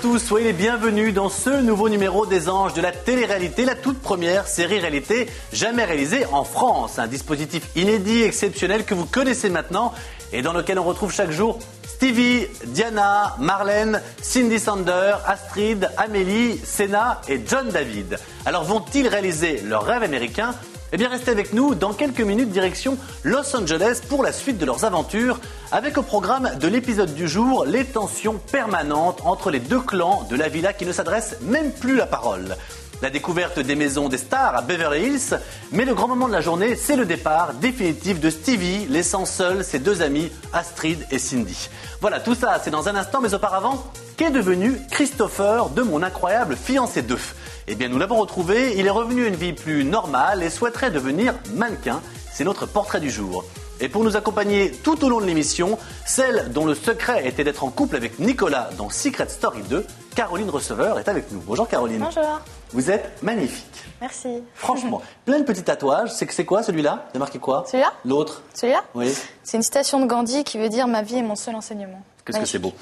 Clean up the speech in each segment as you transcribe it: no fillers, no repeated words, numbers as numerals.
tous, soyez les bienvenus dans ce nouveau numéro des Anges de la télé-réalité, la toute première série réalité jamais réalisée en France. Un dispositif inédit, exceptionnel que vous connaissez maintenant et dans lequel on retrouve chaque jour Stevie, Diana, Marlène, Cindy Sander, Astrid, Amélie, Senna et John David. Alors vont-ils réaliser leur rêve américain ? Eh bien, restez avec nous dans quelques minutes direction Los Angeles pour la suite de leurs aventures avec au programme de l'épisode du jour les tensions permanentes entre les deux clans de la villa qui ne s'adressent même plus la parole. La découverte des maisons des stars à Beverly Hills, mais le grand moment de la journée, c'est le départ définitif de Stevie, laissant seuls ses deux amis Astrid et Cindy. Voilà, tout ça, c'est dans un instant, mais auparavant, qu'est devenu Christopher de Mon incroyable fiancé 2 ? Eh bien, nous l'avons retrouvé, il est revenu à une vie plus normale et souhaiterait devenir mannequin. C'est notre portrait du jour. Et pour nous accompagner tout au long de l'émission, celle dont le secret était d'être en couple avec Nicolas dans Secret Story 2, Caroline Receveur est avec nous. Bonjour Caroline. Bonjour. Vous êtes magnifique. Merci. Franchement, plein de petits tatouages. C'est quoi celui-là ? Il y a marqué quoi ? Celui-là ? L'autre ? Celui-là ? Oui. C'est une citation de Gandhi qui veut dire « Ma vie est mon seul enseignement ». Qu'est-ce que c'est beau.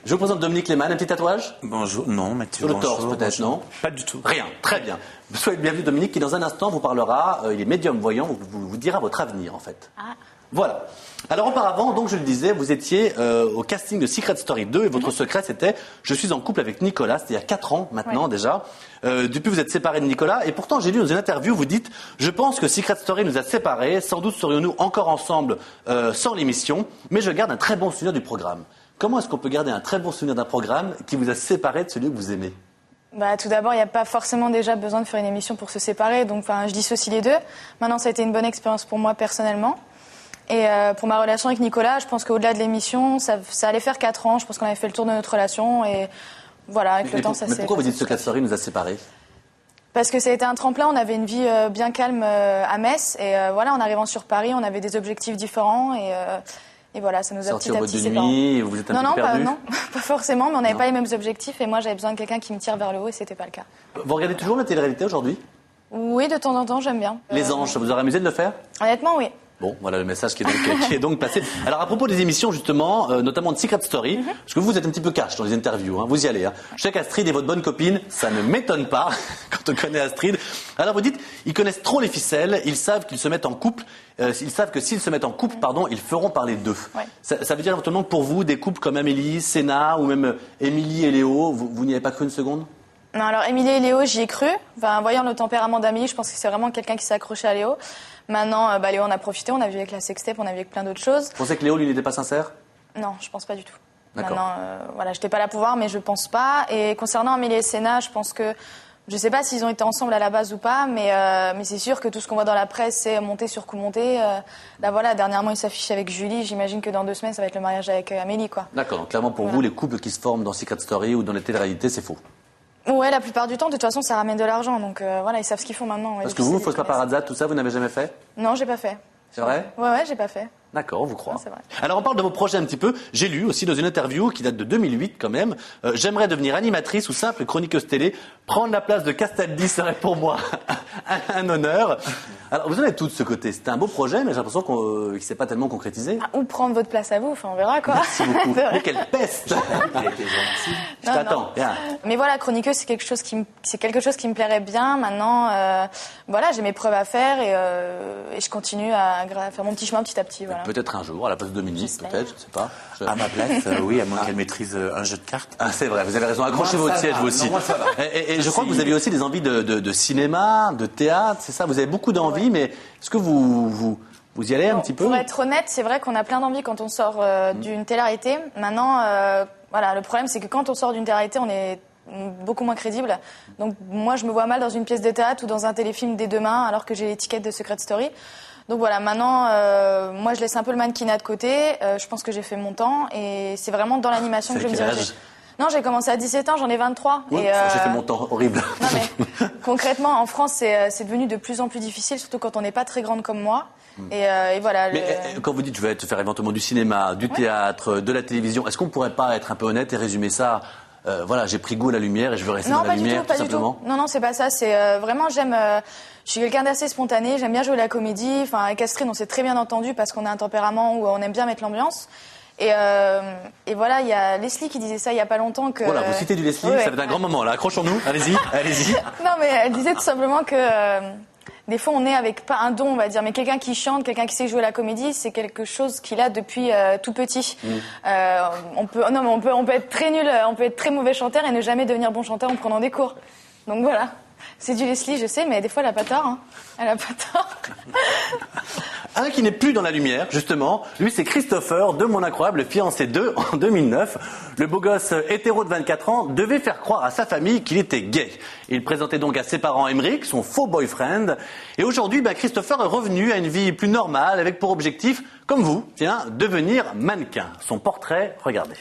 Je vous présente Dominique Lehmann, un petit tatouage ? Bonjour, non, Mathieu. Sur le torse peut-être, non ? Pas du tout. Rien, très bien. Soyez le bienvenu Dominique qui dans un instant vous parlera, il est médium voyant, vous dira votre avenir en fait. Ah. Voilà. Alors auparavant, donc je le disais, vous étiez au casting de Secret Story 2 et votre secret c'était « Je suis en couple avec Nicolas », c'était il y a 4 ans maintenant déjà. Depuis vous êtes séparés de Nicolas et pourtant j'ai lu dans une interview, vous dites « Je pense que Secret Story nous a séparés, sans doute serions-nous encore ensemble sans l'émission, mais je garde un très bon souvenir du programme ». Comment est-ce qu'on peut garder un très bon souvenir d'un programme qui vous a séparé de celui que vous aimez ? Tout d'abord, il n'y a pas forcément déjà besoin de faire une émission pour se séparer, donc je dissocie les deux. Maintenant, ça a été une bonne expérience pour moi personnellement. Et pour ma relation avec Nicolas, je pense qu'au-delà de l'émission, ça allait faire 4 ans. Je pense qu'on avait fait le tour de notre relation et voilà, avec le temps, ça s'est... Mais pourquoi vous dites que Secret Story nous a séparés ? Parce que ça a été un tremplin, on avait une vie bien calme à Metz et voilà, en arrivant sur Paris, on avait des objectifs différents et voilà, ça nous a petit à petit séparés. Sortir en boîte de nuit, vous êtes un peu perdu ? Non, pas forcément, mais on n'avait pas les mêmes objectifs et moi j'avais besoin de quelqu'un qui me tire vers le haut et c'était pas le cas. Vous regardez toujours la télé-réalité aujourd'hui ? Oui, de temps en temps, j'aime bien. Les Anges, ça vous aurait amusé de le faire ? Honnêtement, oui. Bon, voilà le message qui est donc passé. Alors à propos des émissions justement, notamment de Secret Story, parce que vous êtes un petit peu cash dans les interviews, vous y allez. Je sais qu'Astrid est votre bonne copine, ça ne m'étonne pas quand on connaît Astrid. Alors vous dites, ils connaissent trop les ficelles, ils savent qu'ils se mettent en couple, ils savent que s'ils se mettent en couple, ils feront parler d'eux. Ouais. Ça veut dire éventuellement que pour vous, des couples comme Amélie, Senna ou même Émilie et Léo, vous n'y avez pas cru une seconde ? Non, alors Émilie et Léo, j'y ai cru. Voyant le tempérament d'Amélie, je pense que c'est vraiment quelqu'un qui s'est accroché à Léo. Maintenant, Léo en a profité, on a vu avec la sextape, on a vu avec plein d'autres choses. Vous pensez que Léo, lui, n'était pas sincère ? Non, je pense pas du tout. D'accord. Maintenant, j'étais pas là pour voir, mais je pense pas. Et concernant Amélie et Senna, je pense que, je sais pas s'ils ont été ensemble à la base ou pas, mais c'est sûr que tout ce qu'on voit dans la presse, c'est monté sur coup monté. Là, voilà, dernièrement, ils s'affichent avec Julie. J'imagine que dans 2 semaines, ça va être le mariage avec Amélie, quoi. D'accord, donc clairement pour vous, les couples qui se forment dans Secret Story ou dans les télé-réalités, c'est faux. Ouais, la plupart du temps, de toute façon, ça ramène de l'argent. Donc voilà, ils savent ce qu'ils font maintenant. Parce que vous, fausse paparazzi, tout ça, vous n'avez jamais fait ? Non, j'ai pas fait. C'est vrai ? Ouais, j'ai pas fait. D'accord, on vous croit. Non, c'est vrai. Alors on parle de vos projets un petit peu. J'ai lu aussi dans une interview qui date de 2008 quand même. J'aimerais devenir animatrice ou simple chroniqueuse télé. Prendre la place de Castaldi serait pour moi un honneur. Alors vous en avez tout de ce côté. C'était un beau projet, mais j'ai l'impression qu'il ne s'est pas tellement concrétisé. Ou prendre votre place à vous, on verra quoi. Merci beaucoup. Mais quelle peste. Je t'attends. Bien. Mais voilà, chroniqueuse, c'est quelque chose qui me plairait bien. Maintenant, voilà, j'ai mes preuves à faire et je continue à faire mon petit chemin petit à petit. Voilà. Peut-être un jour, à la place de Dominique, peut-être, je ne sais pas. À ma place, oui, à moins qu'elle maîtrise un jeu de cartes. Ah, c'est vrai, vous avez raison. Accrochez votre siège, vous aussi. Non, moi, ça va. Et je crois que vous aviez aussi des envies de cinéma, de théâtre, c'est ça ? Vous avez beaucoup d'envies, mais est-ce que vous y allez un petit peu ? Pour être honnête, c'est vrai qu'on a plein d'envies quand on sort d'une télé-réalité. Maintenant, voilà, le problème, c'est que quand on sort d'une télé-réalité, on est beaucoup moins crédible. Donc moi, je me vois mal dans une pièce de théâtre ou dans un téléfilm dès demain, alors que j'ai l'étiquette de Secret Story. Donc voilà, maintenant, moi, je laisse un peu le mannequinat de côté. Je pense que j'ai fait mon temps et c'est vraiment dans l'animation que je me dirige. Non, j'ai commencé à 17 ans, j'en ai 23. Oui, j'ai fait mon temps, horrible. Non, mais concrètement, en France, c'est devenu de plus en plus difficile, surtout quand on n'est pas très grande comme moi. Et voilà. Mais quand vous dites je vais faire éventuellement du cinéma, du théâtre, de la télévision, est-ce qu'on ne pourrait pas être un peu honnête et résumer ça voilà, j'ai pris goût à la lumière et je veux rester dans la lumière, tout simplement. Non, c'est pas ça. C'est vraiment, je suis quelqu'un d'assez spontané. J'aime bien jouer la comédie. Enfin, avec Astrid, on s'est très bien entendu parce qu'on a un tempérament où on aime bien mettre l'ambiance. Et voilà, il y a Leslie qui disait ça il y a pas longtemps que. Voilà, vous citez du Leslie, ouais. ça fait un grand moment là. Accrochons-nous, allez-y. Non, mais elle disait tout simplement que des fois on est avec pas un don, on va dire, mais quelqu'un qui chante, quelqu'un qui sait jouer la comédie, c'est quelque chose qu'il a depuis tout petit. On peut être très nul, on peut être très mauvais chanteur et ne jamais devenir bon chanteur en prenant des cours. Donc voilà. C'est du Leslie, je sais, mais des fois, elle a pas tort. Hein. Elle a pas tort. Un qui n'est plus dans la lumière, justement, lui, c'est Christopher, de Mon Incroyable Fiancé 2, en 2009. Le beau gosse hétéro de 24 ans devait faire croire à sa famille qu'il était gay. Il présentait donc à ses parents Emmerich, son faux boyfriend. Et aujourd'hui, Christopher est revenu à une vie plus normale, avec pour objectif, comme vous, devenir mannequin. Son portrait, regardez.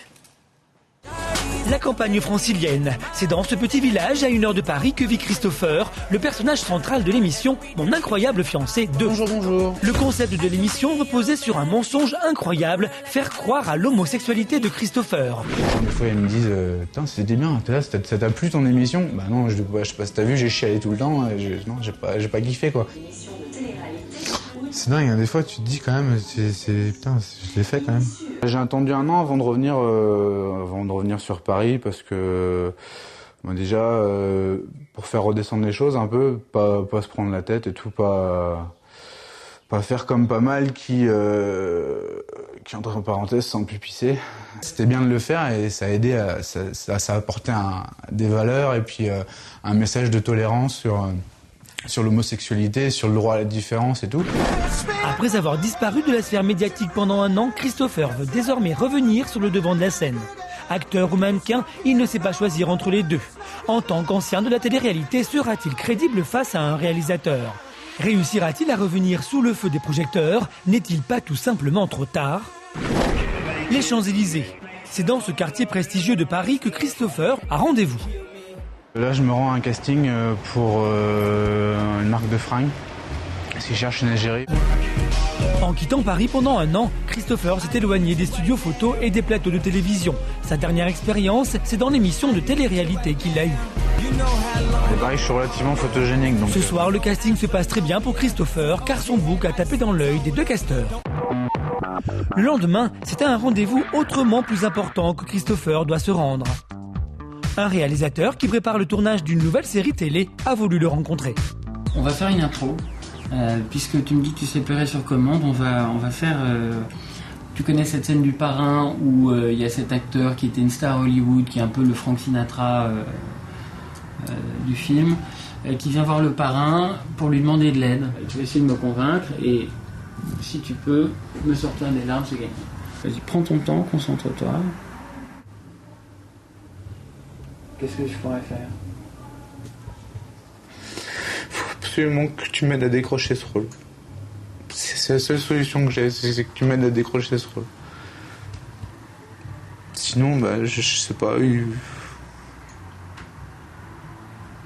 La campagne francilienne, c'est dans ce petit village à 1 heure de Paris que vit Christopher, le personnage central de l'émission Mon Incroyable Fiancé 2. Bonjour. Le concept de l'émission reposait sur un mensonge incroyable, faire croire à l'homosexualité de Christopher. Des fois, elles me disent putain, c'était bien, ça t'a plu ton émission? Bah non, je sais pas si t'as vu, j'ai chialé tout le temps, non, j'ai pas kiffé quoi. C'est dingue, hein, des fois tu te dis quand même, putain, je l'ai fait quand même. J'ai attendu 1 an avant de revenir sur Paris parce que déjà pour faire redescendre les choses un peu, pas se prendre la tête et tout, pas faire comme pas mal qui entre parenthèses sans plus pisser. C'était bien de le faire et ça a aidé, ça a apporté des valeurs et puis un message de tolérance sur l'homosexualité, sur le droit à la différence et tout. Après avoir disparu de la sphère médiatique pendant 1 an, Christopher veut désormais revenir sur le devant de la scène. Acteur ou mannequin, il ne sait pas choisir entre les deux. En tant qu'ancien de la télé-réalité, sera-t-il crédible face à un réalisateur? Réussira-t-il à revenir sous le feu des projecteurs? N'est-il pas tout simplement trop tard? Les Champs-Élysées. C'est dans ce quartier prestigieux de Paris que Christopher a rendez-vous. Là, je me rends à un casting pour une marque de fringues, parce qu'ils cherchent une égérie. En quittant Paris pendant 1 an, Christopher s'est éloigné des studios photos et des plateaux de télévision. Sa dernière expérience, c'est dans l'émission de télé-réalité qu'il l'a eue. Et pareil, je suis relativement photogénique. Donc... Ce soir, le casting se passe très bien pour Christopher, car son bouc a tapé dans l'œil des 2 casteurs. Le lendemain, c'était un rendez-vous autrement plus important que Christopher doit se rendre. Un réalisateur qui prépare le tournage d'une nouvelle série télé a voulu le rencontrer. On va faire une intro, puisque tu me dis que tu sais pleurer sur commande, on va faire... tu connais cette scène du Parrain où il y a cet acteur qui était une star Hollywood, qui est un peu le Frank Sinatra du film, qui vient voir le Parrain pour lui demander de l'aide. Tu vas essayer de me convaincre et si tu peux me sortir des larmes, c'est gagné. Vas-y, prends ton temps, concentre-toi. Qu'est-ce que je pourrais faire? Faut absolument que tu m'aides à décrocher ce rôle. C'est la seule solution que j'ai, c'est que tu m'aides à décrocher ce rôle. Sinon, je sais pas.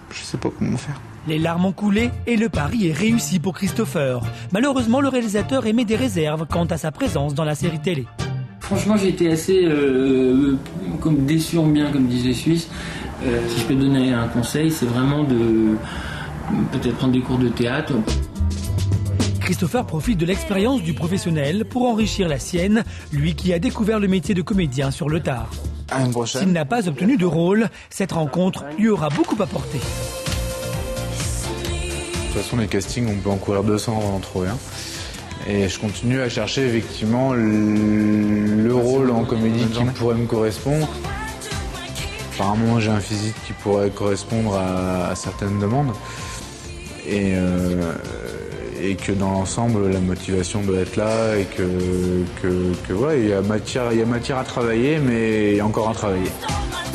Je sais pas comment faire. Les larmes ont coulé et le pari est réussi pour Christopher. Malheureusement, le réalisateur émet des réserves quant à sa présence dans la série télé. Franchement, j'ai été assez déçu en bien, comme disait Suisse. Si je peux donner un conseil, c'est vraiment de peut-être prendre des cours de théâtre. Christopher profite de l'expérience du professionnel pour enrichir la sienne, lui qui a découvert le métier de comédien sur le tard. À une prochaine. S'il n'a pas obtenu de rôle, cette rencontre lui aura beaucoup apporté. De toute façon, les castings, on peut en courir 200 avant d'en trouver un. Et je continue à chercher effectivement le rôle en comédie qui pourrait me correspondre. Apparemment, j'ai un physique qui pourrait correspondre à certaines demandes. Et que dans l'ensemble, la motivation doit être là et que voilà, il y a matière à travailler, mais il y a encore à travailler.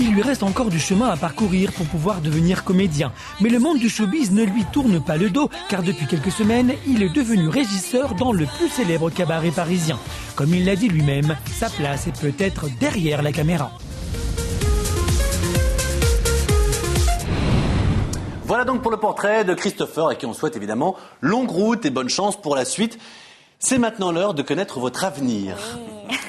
Il lui reste encore du chemin à parcourir pour pouvoir devenir comédien. Mais le monde du showbiz ne lui tourne pas le dos, car depuis quelques semaines, il est devenu régisseur dans le plus célèbre cabaret parisien. Comme il l'a dit lui-même, sa place est peut-être derrière la caméra. Voilà donc pour le portrait de Christopher, à qui on souhaite évidemment longue route et bonne chance pour la suite. C'est maintenant l'heure de connaître votre avenir.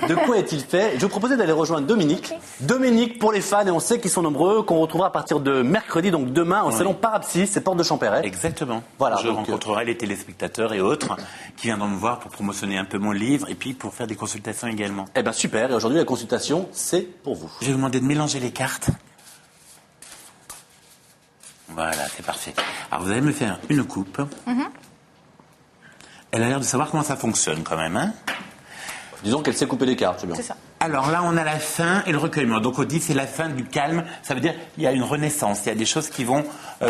De quoi est-il fait? Je vous proposais d'aller rejoindre Dominique. Dominique, pour les fans, et on sait qu'ils sont nombreux, qu'on retrouvera à partir de mercredi, donc demain, au salon Parapsy, c'est porte de Champéret. Exactement. Voilà, je rencontrerai les téléspectateurs et autres qui viendront me voir pour promotionner un peu mon livre et puis pour faire des consultations également. Eh bien super, et aujourd'hui la consultation, c'est pour vous. Je vais vous demander de mélanger les cartes. Voilà, c'est parfait. Alors vous allez me faire une coupe. Elle a l'air de savoir comment ça fonctionne quand même, hein? Disons qu'elle sait couper les cartes, c'est bien. C'est ça. Alors là, on a la fin et le recueillement. Donc on dit c'est la fin du calme. Ça veut dire qu'il y a une renaissance. Il y a des choses qui vont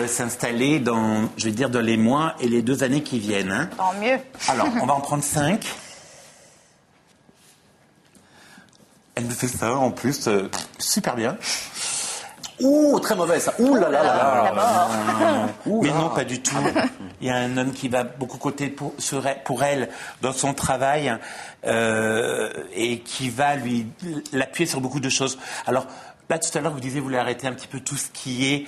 s'installer dans, je vais dire, dans les mois et les 2 années qui viennent. Hein. Tant mieux. Alors, on va en prendre 5. Elle me fait ça en plus super bien. Ouh, très mauvais ça. Ouh là là là là. Mais non, pas du tout. Il y a un homme qui va beaucoup compter pour elle dans son travail et qui va l'appuyer sur beaucoup de choses. Alors, là, tout à l'heure, vous disiez, vous voulez arrêter un petit peu tout ce qui est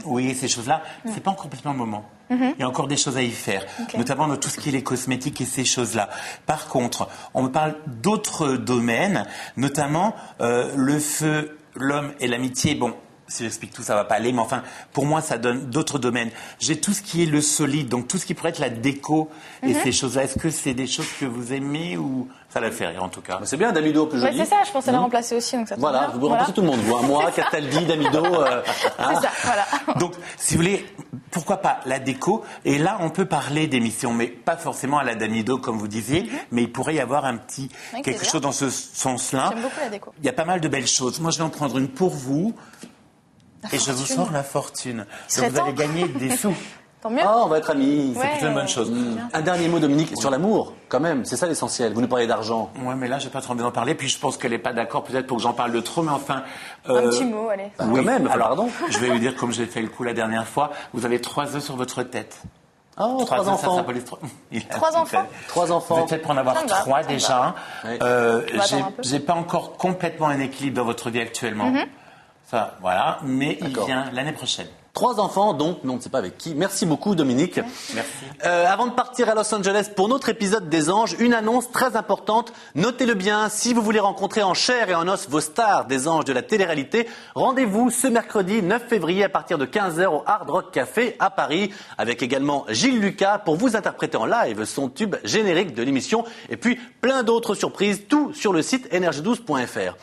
oui, ces choses-là. C'est pas encore complètement le moment. Il y a encore des choses à y faire, notamment dans tout ce qui est les cosmétiques et ces choses-là. Par contre, on me parle d'autres domaines, notamment le feu, l'homme et l'amitié. Bon, si j'explique tout, ça va pas aller, mais enfin, pour moi, ça donne d'autres domaines. J'ai tout ce qui est le solide, donc tout ce qui pourrait être la déco et ces choses-là. Est-ce que c'est des choses que vous aimez ou ça la fait rire en tout cas? C'est bien, Damido, plus joli. Ouais, c'est ça, je pensais la remplacer aussi. Donc ça Voilà, tombe bien. vous pouvez remplacer tout le monde. Vous, moi, Castaldi, Damido. C'est ça, voilà. Donc, si vous voulez, pourquoi pas la déco? Et là, on peut parler d'émissions, mais pas forcément à la Damido, comme vous disiez, mais il pourrait y avoir quelque chose dans ce sens-là. J'aime beaucoup la déco. Il y a pas mal de belles choses. Moi, je vais en prendre une pour vous. Et je vous sors la fortune. Donc, vous allez gagner des sous. Tant mieux. Ah, on va être amis. C'est plutôt une bonne chose. Un dernier mot, Dominique, sur l'amour, quand même. C'est ça l'essentiel. Vous nous parlez d'argent. Ouais, mais là, j'ai pas trop envie d'en parler. Puis, je pense qu'elle est pas d'accord, peut-être pour que j'en parle de trop, mais enfin. Un petit mot, allez. Quand même, alors, pardon. Je vais lui dire, comme j'ai fait le coup la dernière fois, vous avez 3 œufs sur votre tête. Oh, 3 œufs, enfants. Ça s'appelle 3 enfants. 3 enfants. Vous êtes peut-être pour en avoir Ça me va, 3 ça me déjà. va. Oui. attendre un peu. J'ai pas encore complètement un équilibre dans votre vie actuellement. Ça, voilà. Mais il vient l'année prochaine. 3 enfants, donc, mais on ne sait pas avec qui. Merci beaucoup, Dominique. Merci. Avant de partir à Los Angeles pour notre épisode des Anges, une annonce très importante. Notez-le bien, si vous voulez rencontrer en chair et en os vos stars des Anges de la télé-réalité, rendez-vous ce mercredi 9 février à partir de 15h au Hard Rock Café à Paris, avec également Gilles Lucas pour vous interpréter en live son tube générique de l'émission, et puis plein d'autres surprises, tout sur le site energie12.fr.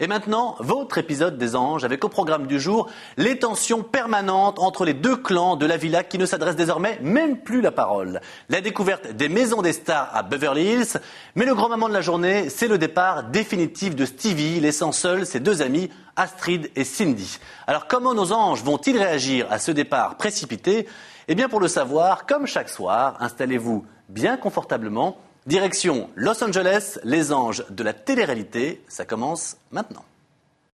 Et maintenant, votre épisode des Anges avec au programme du jour les tensions permanentes entre les 2 clans de la villa qui ne s'adressent désormais même plus la parole. La découverte des maisons des stars à Beverly Hills, mais le grand moment de la journée, c'est le départ définitif de Stevie, laissant seuls ses 2 amis, Astrid et Cindy. Alors comment nos anges vont-ils réagir à ce départ précipité? Eh bien pour le savoir, comme chaque soir, installez-vous bien confortablement. Direction Los Angeles, les Anges de la télé-réalité, ça commence maintenant.